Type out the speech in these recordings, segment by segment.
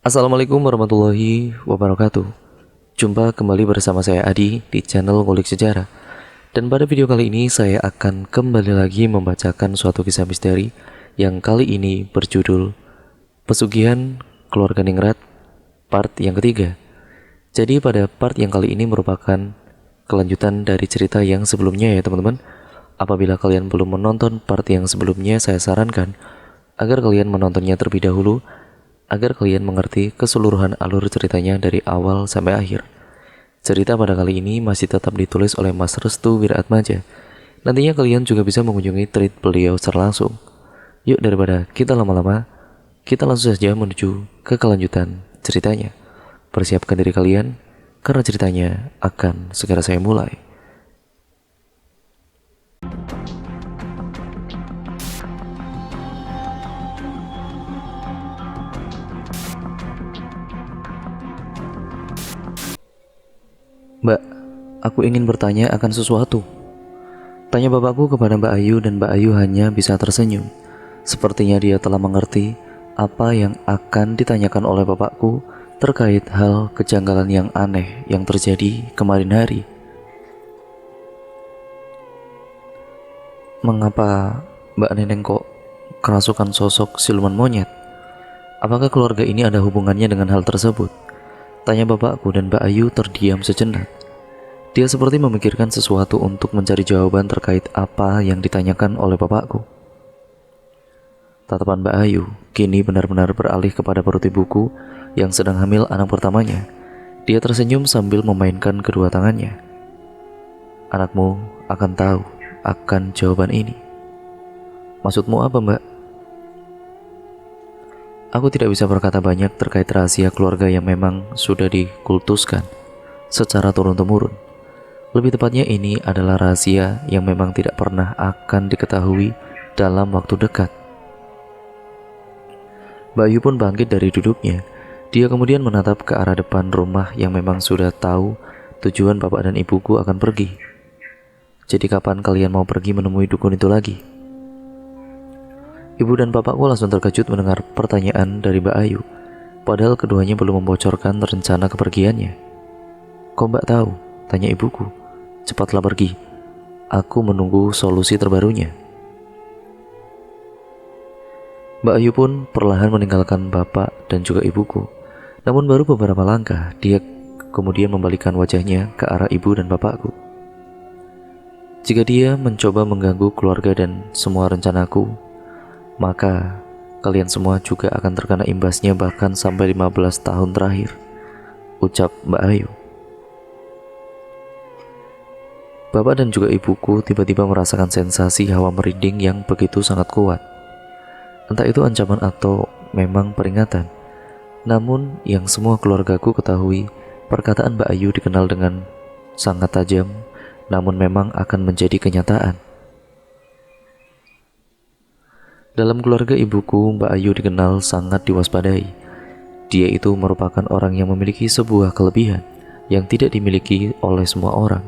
Assalamualaikum warahmatullahi wabarakatuh. Jumpa kembali bersama saya Adi di channel Ngulik Sejarah. Dan pada video kali ini saya akan kembali lagi membacakan suatu kisah misteri yang kali ini berjudul Pesugihan Keluarga Ningrat part yang ketiga. Jadi pada part yang kali ini merupakan kelanjutan dari cerita yang sebelumnya ya teman-teman. Apabila kalian belum menonton part yang sebelumnya, saya sarankan agar kalian menontonnya terlebih dahulu agar kalian mengerti keseluruhan alur ceritanya dari awal sampai akhir. Cerita pada kali ini masih tetap ditulis oleh Mas Restu Wiratmaja. Nantinya kalian juga bisa mengunjungi tweet beliau secara langsung. Yuk daripada kita lama-lama, kita langsung saja menuju ke kelanjutan ceritanya. Persiapkan diri kalian, karena ceritanya akan segera saya mulai. Mbak, aku ingin bertanya akan sesuatu. Tanya bapakku kepada Mbak Ayu dan Mbak Ayu hanya bisa tersenyum. Sepertinya dia telah mengerti apa yang akan ditanyakan oleh bapakku terkait hal kejanggalan yang aneh yang terjadi kemarin hari. Mengapa Mbak Neneng kok kerasukan sosok siluman monyet? Apakah keluarga ini ada hubungannya dengan hal tersebut? Tanya bapakku dan Mbak Ayu terdiam sejenak. Dia seperti memikirkan sesuatu untuk mencari jawaban terkait apa yang ditanyakan oleh bapakku. Tatapan Mbak Ayu kini benar-benar beralih kepada perut ibuku yang sedang hamil anak pertamanya. Dia tersenyum sambil memainkan kedua tangannya. Anakmu akan tahu akan jawaban ini. Maksudmu apa, Mbak? Aku tidak bisa berkata banyak terkait rahasia keluarga yang memang sudah dikultuskan secara turun-temurun. Lebih tepatnya ini adalah rahasia yang memang tidak pernah akan diketahui dalam waktu dekat. Mbak Yu pun bangkit dari duduknya. Dia kemudian menatap ke arah depan rumah yang memang sudah tahu tujuan bapak dan ibuku akan pergi. Jadi kapan kalian mau pergi menemui dukun itu lagi? Ibu dan bapakku langsung terkejut mendengar pertanyaan dari Mbak Ayu. Padahal keduanya belum membocorkan rencana kepergiannya. Kok Mbak tahu? Tanya ibuku. Cepatlah pergi. Aku menunggu solusi terbarunya. Mbak Ayu pun perlahan meninggalkan bapak dan juga ibuku. Namun baru beberapa langkah, dia kemudian membalikkan wajahnya ke arah ibu dan bapakku. Jika dia mencoba mengganggu keluarga dan semua rencanaku, maka kalian semua juga akan terkena imbasnya bahkan sampai 15 tahun terakhir, ucap Mbak Ayu. Bapak dan juga ibuku tiba-tiba merasakan sensasi hawa merinding yang begitu sangat kuat. Entah itu ancaman atau memang peringatan. Namun yang semua keluargaku ketahui, perkataan Mbak Ayu dikenal dengan sangat tajam, namun memang akan menjadi kenyataan. Dalam keluarga ibuku, Mbak Ayu dikenal sangat diwaspadai. Dia itu merupakan orang yang memiliki sebuah kelebihan yang tidak dimiliki oleh semua orang.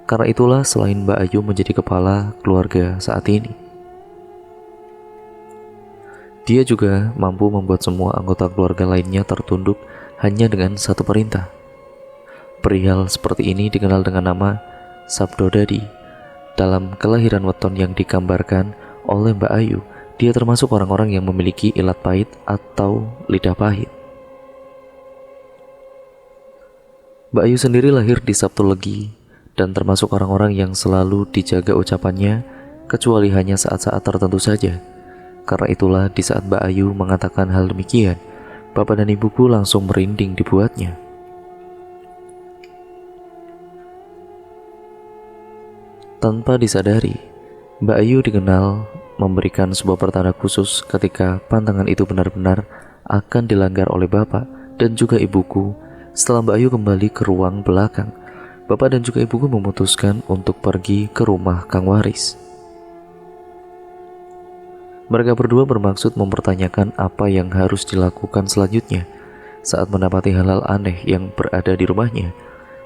Karena itulah selain Mbak Ayu menjadi kepala keluarga saat ini, dia juga mampu membuat semua anggota keluarga lainnya tertunduk hanya dengan satu perintah. Perihal seperti ini dikenal dengan nama Sabdo Dadi. Dalam kelahiran weton yang digambarkan oleh Mbak Ayu, dia termasuk orang-orang yang memiliki ilat pahit atau lidah pahit. Mbak Ayu sendiri lahir di Sabtu Legi dan termasuk orang-orang yang selalu dijaga ucapannya, kecuali hanya saat-saat tertentu saja. Karena itulah di saat Mbak Ayu mengatakan hal demikian, bapak dan ibuku langsung merinding dibuatnya. Tanpa disadari, Mbak Ayu dikenal memberikan sebuah pertanda khusus ketika pantangan itu benar-benar akan dilanggar oleh bapak dan juga ibuku. Setelah Mbak Ayu kembali ke ruang belakang, bapak dan juga ibuku memutuskan untuk pergi ke rumah Kang Waris. Mereka berdua bermaksud mempertanyakan apa yang harus dilakukan selanjutnya saat mendapati hal-hal aneh yang berada di rumahnya.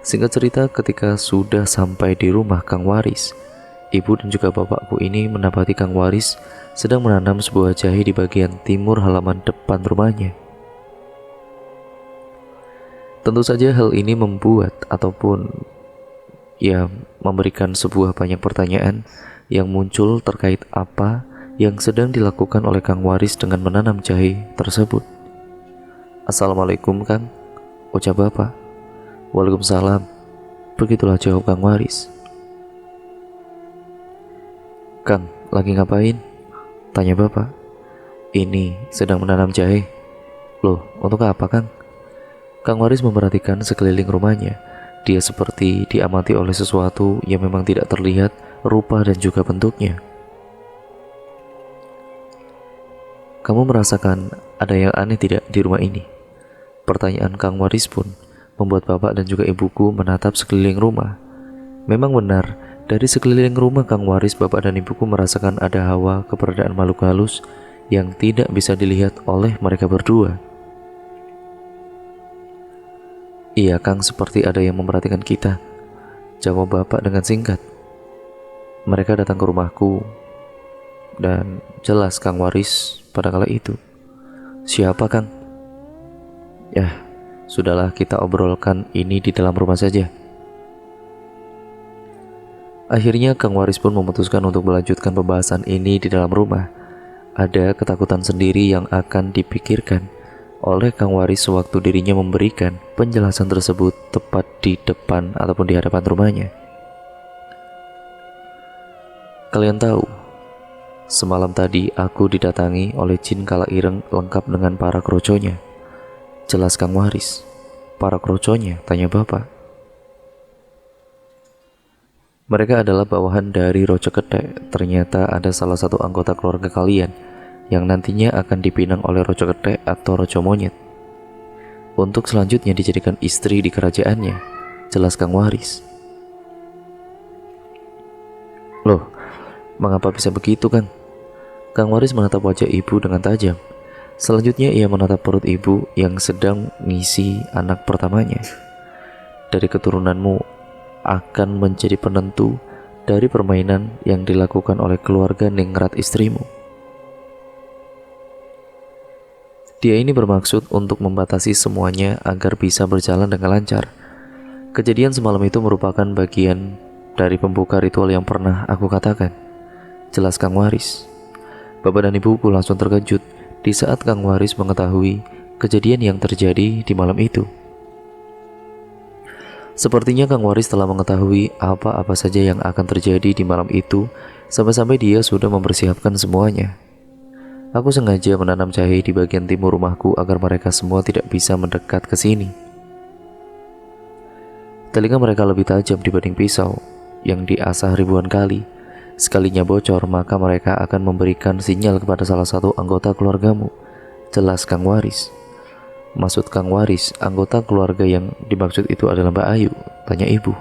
Singkat cerita, ketika sudah sampai di rumah Kang Waris, ibu dan juga bapakku ini mendapati Kang Waris sedang menanam sebuah jahe di bagian timur halaman depan rumahnya. Tentu saja hal ini membuat ataupun memberikan sebuah banyak pertanyaan yang muncul terkait apa yang sedang dilakukan oleh Kang Waris dengan menanam jahe tersebut. "Assalamualaikum Kang," ucap bapak. "Waalaikumsalam," begitulah jawab Kang Waris. "Kang, lagi ngapain?" tanya bapak. "Ini sedang menanam jahe." "Loh, untuk apa Kang?" Kang Waris memperhatikan sekeliling rumahnya. Dia seperti diamati oleh sesuatu yang memang tidak terlihat rupa dan juga bentuknya. "Kamu merasakan ada yang aneh tidak di rumah ini?" Pertanyaan Kang Waris pun membuat bapak dan juga ibuku menatap sekeliling rumah. Memang benar, dari sekeliling rumah Kang Waris, bapak dan ibuku merasakan ada hawa keberadaan makhluk halus yang tidak bisa dilihat oleh mereka berdua. "Iya Kang, seperti ada yang memperhatikan kita," jawab bapak dengan singkat. "Mereka datang ke rumahku dan jelas Kang Waris pada kala itu." "Siapa Kang?" "Yah, sudahlah, kita obrolkan ini di dalam rumah saja." Akhirnya Kang Waris pun memutuskan untuk melanjutkan pembahasan ini di dalam rumah. Ada ketakutan sendiri yang akan dipikirkan oleh Kang Waris sewaktu dirinya memberikan penjelasan tersebut tepat di depan ataupun di hadapan rumahnya. "Kalian tahu, semalam tadi aku didatangi oleh jin kala ireng lengkap dengan para kroconya," jelas Kang Waris. "Para kroconya?" tanya bapak. "Mereka adalah bawahan dari Roco Ketek. Ternyata ada salah satu anggota keluarga kalian yang nantinya akan dipinang oleh Roco Ketek atau Roco Monyet untuk selanjutnya dijadikan istri di kerajaannya," jelas Kang Waris. "Loh, mengapa bisa begitu Kang?" Kang Waris menatap wajah ibu dengan tajam. Selanjutnya ia menatap perut ibu yang sedang mengisi anak pertamanya. "Dari keturunanmu akan menjadi penentu dari permainan yang dilakukan oleh keluarga Ningrat istrimu. Dia ini bermaksud untuk membatasi semuanya agar bisa berjalan dengan lancar. Kejadian semalam itu merupakan bagian dari pembuka ritual yang pernah aku katakan," jelas Kang Waris. Bapak dan ibuku langsung terkejut di saat Kang Waris mengetahui kejadian yang terjadi di malam itu. Sepertinya Kang Waris telah mengetahui apa-apa saja yang akan terjadi di malam itu, sampai-sampai dia sudah mempersiapkan semuanya. Aku sengaja menanam jahe di bagian timur rumahku agar mereka semua tidak bisa mendekat ke sini. Telinga mereka lebih tajam dibanding pisau yang diasah ribuan kali. Sekalinya bocor, maka mereka akan memberikan sinyal kepada salah satu anggota keluargamu, jelas Kang Waris. "Maksud Kang Waris, anggota keluarga yang dimaksud itu adalah Mbak Ayu?" tanya ibu.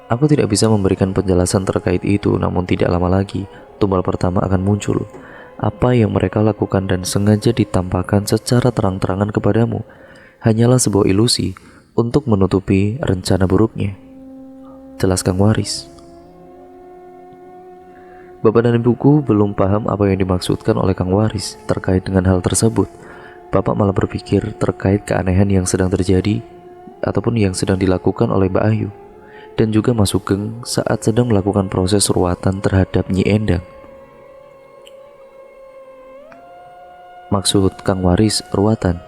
Aku tidak bisa memberikan penjelasan terkait itu, namun tidak lama lagi tumbal pertama akan muncul. Apa yang mereka lakukan dan sengaja ditampakkan secara terang-terangan kepadamu hanyalah sebuah ilusi untuk menutupi rencana buruknya, jelas Kang Waris. Bapak dan ibuku belum paham apa yang dimaksudkan oleh Kang Waris terkait dengan hal tersebut. Bapak malah berpikir terkait keanehan yang sedang terjadi ataupun yang sedang dilakukan oleh Mbak Ayu dan juga Mas Sugeng saat sedang melakukan proses ruatan terhadap Nyi Endang. Maksud Kang Waris ruatan?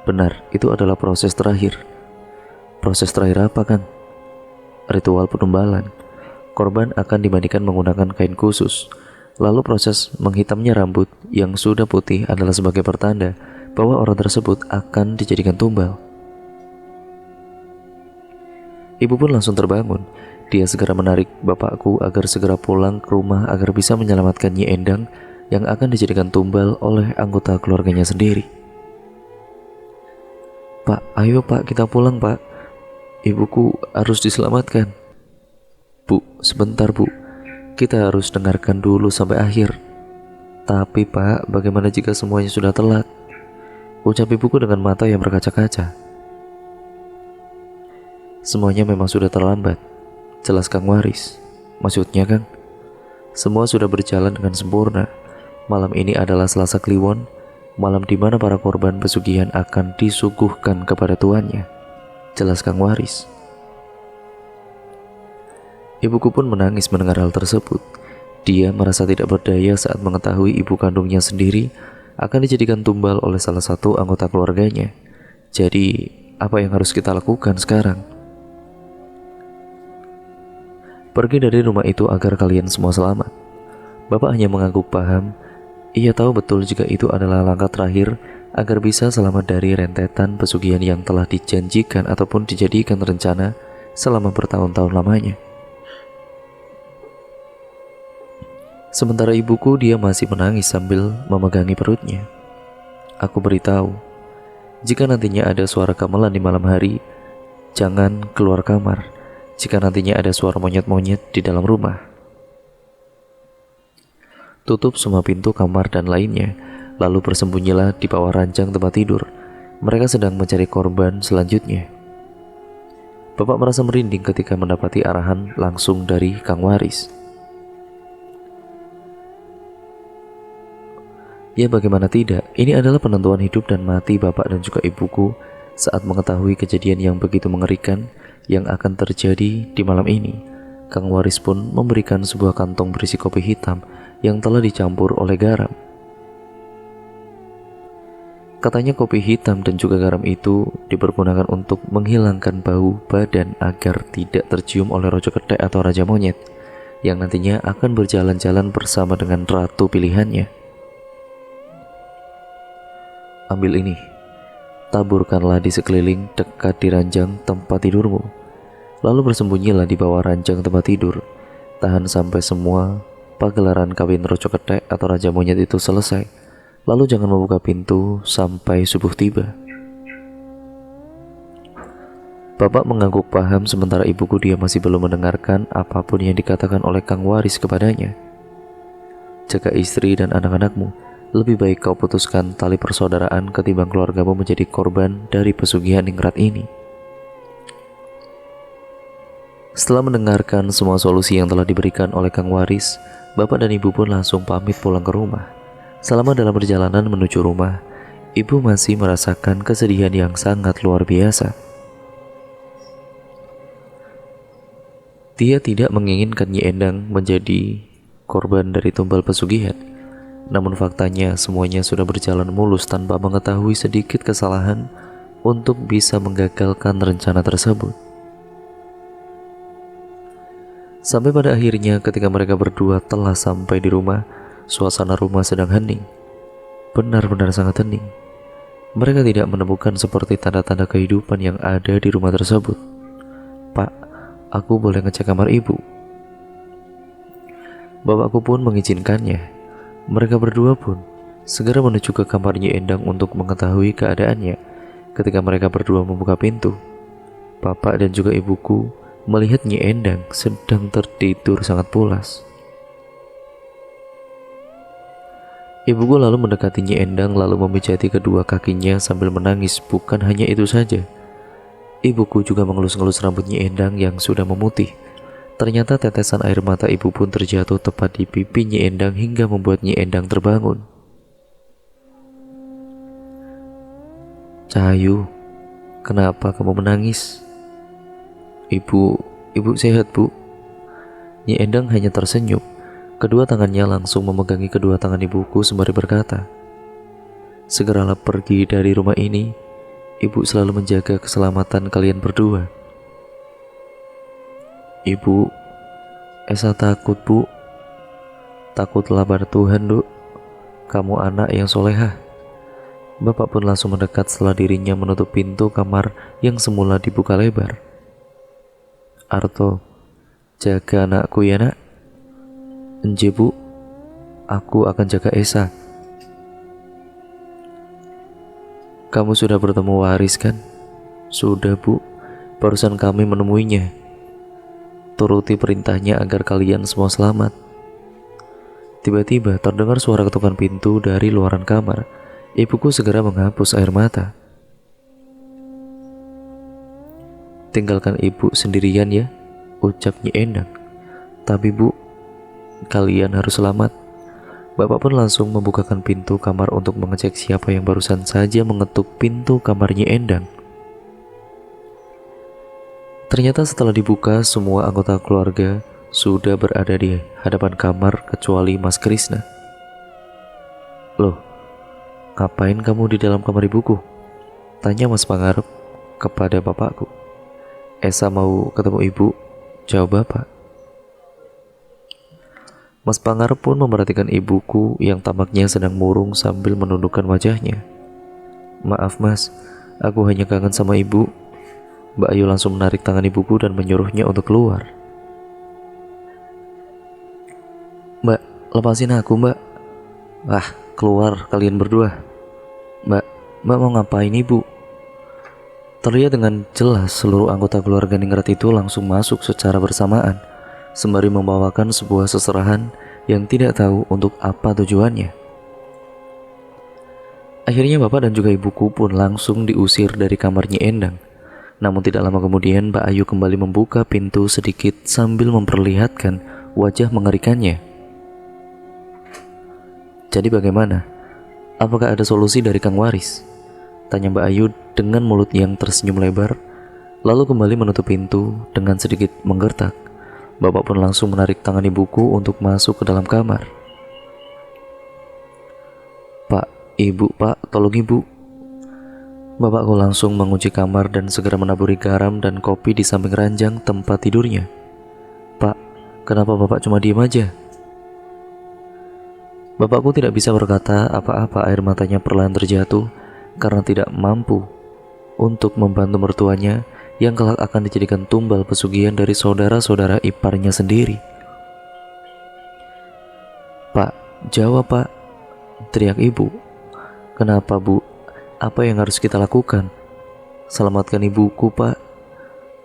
Benar, itu adalah proses terakhir. Proses terakhir apa Kang? Ritual penumbalan. Korban akan dimandikan menggunakan kain khusus. Lalu proses menghitamnya rambut yang sudah putih adalah sebagai pertanda bahwa orang tersebut akan dijadikan tumbal. Ibu pun langsung terbangun. Dia segera menarik bapakku agar segera pulang ke rumah agar bisa menyelamatkan Nyi Endang yang akan dijadikan tumbal oleh anggota keluarganya sendiri. "Pak, ayo Pak, kita pulang Pak. Ibuku harus diselamatkan." "Bu, sebentar Bu. Kita harus dengarkan dulu sampai akhir." "Tapi Pak, bagaimana jika semuanya sudah telat?" ucap ibuku dengan mata yang berkaca-kaca. "Semuanya memang sudah terlambat," jelas Kang Waris. "Maksudnya Kang?" "Semua sudah berjalan dengan sempurna. Malam ini adalah Selasa Kliwon malam di mana para korban pesugihan akan disuguhkan kepada tuannya, jelas Kang Waris. Ibuku pun menangis mendengar hal tersebut. Dia merasa tidak berdaya saat mengetahui ibu kandungnya sendiri akan dijadikan tumbal oleh salah satu anggota keluarganya. Jadi, apa yang harus kita lakukan sekarang? Pergi dari rumah itu agar kalian semua selamat. Bapak hanya mengangguk paham. Ia tahu betul jika itu adalah langkah terakhir agar bisa selamat dari rentetan pesugihan yang telah dijanjikan ataupun dijadikan rencana selama bertahun-tahun lamanya. Sementara ibuku, dia masih menangis sambil memegangi perutnya. Aku beritahu, jika nantinya ada suara gamelan di malam hari, jangan keluar kamar. Jika nantinya ada suara monyet-monyet di dalam rumah, tutup semua pintu kamar dan lainnya, lalu bersembunyilah di bawah ranjang tempat tidur. Mereka sedang mencari korban selanjutnya. Bapak merasa merinding ketika mendapati arahan langsung dari Kang Waris. Ya, bagaimana tidak, ini adalah penentuan hidup dan mati bapak dan juga ibuku saat mengetahui kejadian yang begitu mengerikan yang akan terjadi di malam ini. Kang Waris pun memberikan sebuah kantong berisi kopi hitam yang telah dicampur oleh garam. Katanya kopi hitam dan juga garam itu dipergunakan untuk menghilangkan bau badan agar tidak tercium oleh rojo ketek atau raja monyet yang nantinya akan berjalan-jalan bersama dengan ratu pilihannya. Ambil ini, taburkanlah di sekeliling dekat di ranjang tempat tidurmu. Lalu bersembunyilah di bawah ranjang tempat tidur. Tahan sampai semua pagelaran kawin roco ketek atau raja monyet itu selesai. Lalu jangan membuka pintu sampai subuh tiba. Bapak mengangguk paham sementara ibuku dia masih belum mendengarkan apapun yang dikatakan oleh Kang Waris kepadanya. Jaga istri dan anak-anakmu. Lebih baik kau putuskan tali persaudaraan ketimbang keluargamu menjadi korban dari pesugihan ningrat ini. Setelah mendengarkan semua solusi yang telah diberikan oleh Kang Waris, bapak dan ibu pun langsung pamit pulang ke rumah. Selama dalam perjalanan menuju rumah, ibu masih merasakan kesedihan yang sangat luar biasa. Dia tidak menginginkan Nyi Endang menjadi korban dari tumbal pesugihan. Namun faktanya semuanya sudah berjalan mulus tanpa mengetahui sedikit kesalahan untuk bisa menggagalkan rencana tersebut. Sampai pada akhirnya ketika mereka berdua telah sampai di rumah, suasana rumah sedang hening. Benar-benar sangat hening. Mereka tidak menemukan seperti tanda-tanda kehidupan yang ada di rumah tersebut. Pak, aku boleh ngecek kamar ibu? Bapakku pun mengizinkannya. Mereka berdua pun segera menuju ke kamar Nyi Endang untuk mengetahui keadaannya. Ketika mereka berdua membuka pintu, bapak dan juga ibuku melihat Nyi Endang sedang tertidur sangat pulas. Ibuku lalu mendekati Nyi Endang lalu memijati kedua kakinya sambil menangis. Bukan hanya itu saja, ibuku juga mengelus-ngelus rambut Nyi Endang yang sudah memutih. Ternyata tetesan air mata ibu pun terjatuh tepat di pipi Nyi Endang hingga membuat Nyi Endang terbangun. Cahayu, kenapa kamu menangis? Ibu sehat, Bu. Nyi Endang hanya tersenyum. Kedua tangannya langsung memegangi kedua tangan ibuku sembari berkata, segeralah pergi dari rumah ini. Ibu selalu menjaga keselamatan kalian berdua. Ibu, Esa takut, Bu. Takutlah pada Tuhan, Duk. Kamu anak yang solehah. Bapak pun langsung mendekat setelah dirinya menutup pintu kamar yang semula dibuka lebar. Arto, jaga anakku ya, Nak. Enje, Bu. Aku akan jaga Esa. Kamu sudah bertemu Waris kan? Sudah, Bu. Barusan kami menemuinya. Turuti perintahnya agar kalian semua selamat. Tiba-tiba terdengar suara ketukan pintu dari luaran kamar. Ibuku segera menghapus air mata. Tinggalkan ibu sendirian ya, ucap Nyi Endang. Tapi Bu, kalian harus selamat. Bapak pun langsung membukakan pintu kamar untuk mengecek siapa yang barusan saja mengetuk pintu kamarnya Endang. Ternyata setelah dibuka, semua anggota keluarga sudah berada di hadapan kamar kecuali Mas Krisna. "Loh, ngapain kamu di dalam kamar ibuku?" tanya Mas Pangarep kepada bapakku. "Esa mau ketemu ibu," jawab bapak. Mas Pangarep pun memperhatikan ibuku yang tampaknya sedang murung sambil menundukkan wajahnya. "Maaf mas, aku hanya kangen sama ibu." Mbak Ayu langsung menarik tangan ibuku dan menyuruhnya untuk keluar. "Mbak, lepasin aku mbak." "Ah, keluar kalian berdua." Mbak mau ngapain ibu?" Terlihat dengan jelas seluruh anggota keluarga Ningrat itu langsung masuk secara bersamaan, sembari membawakan sebuah seserahan yang tidak tahu untuk apa tujuannya. Akhirnya bapak dan juga ibuku pun langsung diusir dari kamarnya Endang. Namun tidak lama kemudian Mbak Ayu kembali membuka pintu sedikit sambil memperlihatkan wajah mengerikannya. "Jadi bagaimana? Apakah ada solusi dari Kang Waris?" tanya Mbak Ayu dengan mulut yang tersenyum lebar, lalu kembali menutup pintu dengan sedikit menggertak. Bapak pun langsung menarik tangan ibuku untuk masuk ke dalam kamar. "Pak, ibu, pak, tolong ibu." Bapakku langsung mengunci kamar dan segera menaburi garam dan kopi di samping ranjang tempat tidurnya. "Pak, kenapa bapak cuma diem aja?" Bapakku tidak bisa berkata apa-apa, air matanya perlahan terjatuh karena tidak mampu untuk membantu mertuanya yang kelak akan dijadikan tumbal pesugihan dari saudara-saudara iparnya sendiri. "Pak, jawab pak," teriak ibu. "Kenapa bu? Apa yang harus kita lakukan? Selamatkan ibuku pak,"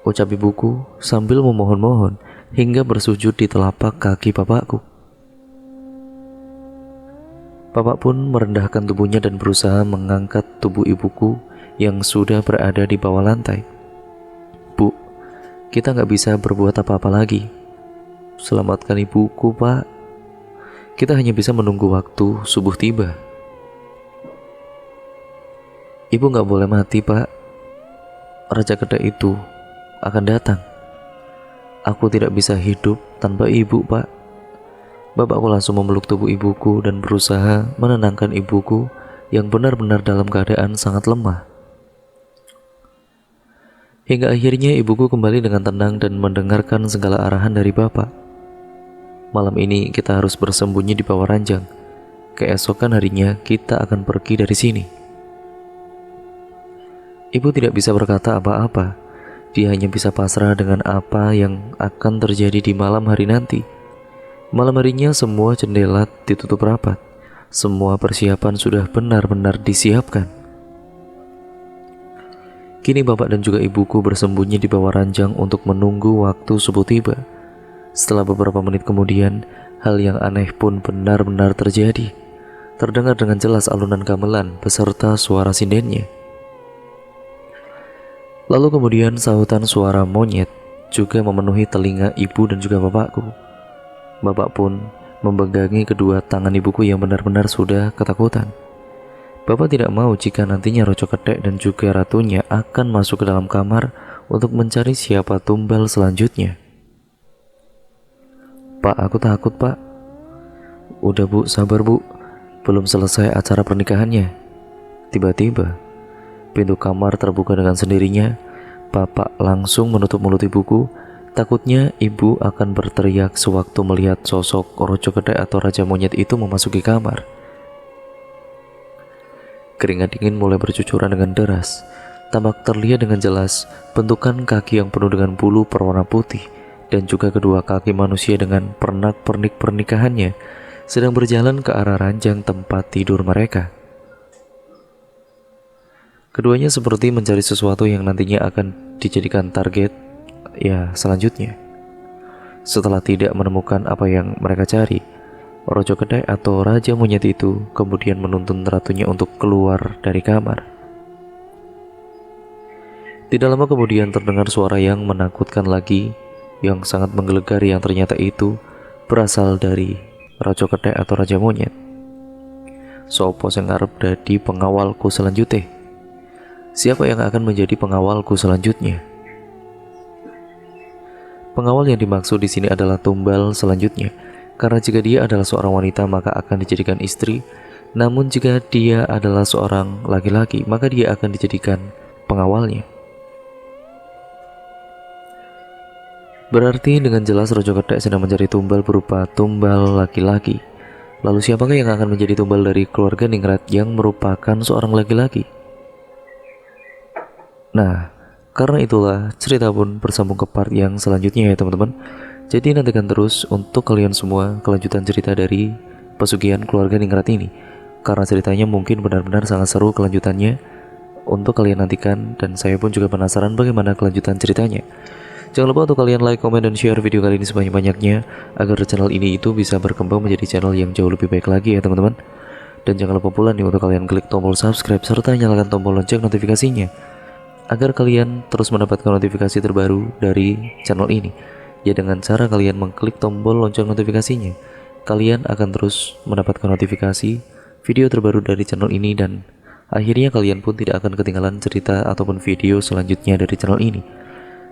ucap ibuku sambil memohon-mohon hingga bersujud di telapak kaki bapakku. Bapak pun merendahkan tubuhnya dan berusaha mengangkat tubuh ibuku yang sudah berada di bawah lantai. "Bu, kita nggak bisa berbuat apa-apa lagi. Selamatkan ibuku pak. Kita hanya bisa menunggu waktu subuh tiba." "Ibu nggak boleh mati pak. Raja Kedai itu akan datang. Aku tidak bisa hidup tanpa ibu pak." Bapakku langsung memeluk tubuh ibuku dan berusaha menenangkan ibuku yang benar-benar dalam keadaan sangat lemah. Hingga akhirnya ibuku kembali dengan tenang dan mendengarkan segala arahan dari bapak. "Malam ini kita harus bersembunyi di bawah ranjang. Keesokan harinya kita akan pergi dari sini." Ibu tidak bisa berkata apa-apa. Dia hanya bisa pasrah dengan apa yang akan terjadi di malam hari nanti. Malam harinya semua jendela ditutup rapat. Semua persiapan sudah benar-benar disiapkan. Kini bapak dan juga ibuku bersembunyi di bawah ranjang untuk menunggu waktu subuh tiba. Setelah beberapa menit kemudian, hal yang aneh pun benar-benar terjadi. Terdengar dengan jelas alunan gamelan beserta suara sindennya. Lalu kemudian sahutan suara monyet juga memenuhi telinga ibu dan juga bapakku. Bapak pun memegangi kedua tangan ibuku yang benar-benar sudah ketakutan. Bapak tidak mau jika nantinya Roco Kedek dan juga ratunya akan masuk ke dalam kamar untuk mencari siapa tumbal selanjutnya. "Pak, aku takut pak." "Udah bu, sabar bu, belum selesai acara pernikahannya." Tiba-tiba pintu kamar terbuka dengan sendirinya. Bapak langsung menutup mulut ibuku. Takutnya ibu akan berteriak sewaktu melihat sosok Roco Kedai atau Raja Monyet itu memasuki kamar. Keringat dingin mulai bercucuran dengan deras. Tampak terlihat dengan jelas bentukan kaki yang penuh dengan bulu berwarna putih dan juga kedua kaki manusia dengan pernak-pernik pernikahannya sedang berjalan ke arah ranjang tempat tidur mereka. Keduanya seperti mencari sesuatu yang nantinya akan dijadikan target selanjutnya. Setelah tidak menemukan apa yang mereka cari, Roco Kedai atau Raja Monyet itu kemudian menuntun ratunya untuk keluar dari kamar. Tidak lama kemudian terdengar suara yang menakutkan lagi, yang sangat menggelegar, yang ternyata itu berasal dari Roco Kedai atau Raja Monyet. sopo sing arep dadi pengawalku selanjutnya? Siapa yang akan menjadi pengawalku selanjutnya? Pengawal yang dimaksud di sini adalah tumbal selanjutnya, karena jika dia adalah seorang wanita maka akan dijadikan istri, namun jika dia adalah seorang laki-laki maka dia akan dijadikan pengawalnya. Berarti dengan jelas Rojo Gethek sedang mencari tumbal berupa tumbal laki-laki. Lalu siapakah yang akan menjadi tumbal dari keluarga Ningrat yang merupakan seorang laki-laki? Nah, karena itulah cerita pun bersambung ke part yang selanjutnya ya teman-teman. Jadi nantikan terus untuk kalian semua kelanjutan cerita dari pesugihan keluarga Ningrat ini, karena ceritanya mungkin benar-benar sangat seru kelanjutannya untuk kalian nantikan, dan saya pun juga penasaran bagaimana kelanjutan ceritanya. Jangan lupa untuk kalian like, comment, dan share video kali ini sebanyak-banyaknya agar channel ini itu bisa berkembang menjadi channel yang jauh lebih baik lagi ya teman-teman. Dan jangan lupa pula nih untuk kalian klik tombol subscribe serta nyalakan tombol lonceng notifikasinya agar kalian terus mendapatkan notifikasi terbaru dari channel ini. Ya, dengan cara kalian mengklik tombol lonceng notifikasinya, kalian akan terus mendapatkan notifikasi video terbaru dari channel ini, dan akhirnya kalian pun tidak akan ketinggalan cerita ataupun video selanjutnya dari channel ini.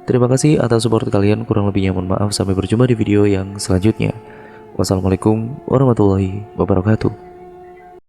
Terima kasih atas support kalian, kurang lebihnya mohon maaf. Sampai berjumpa di video yang selanjutnya. Wassalamualaikum warahmatullahi wabarakatuh.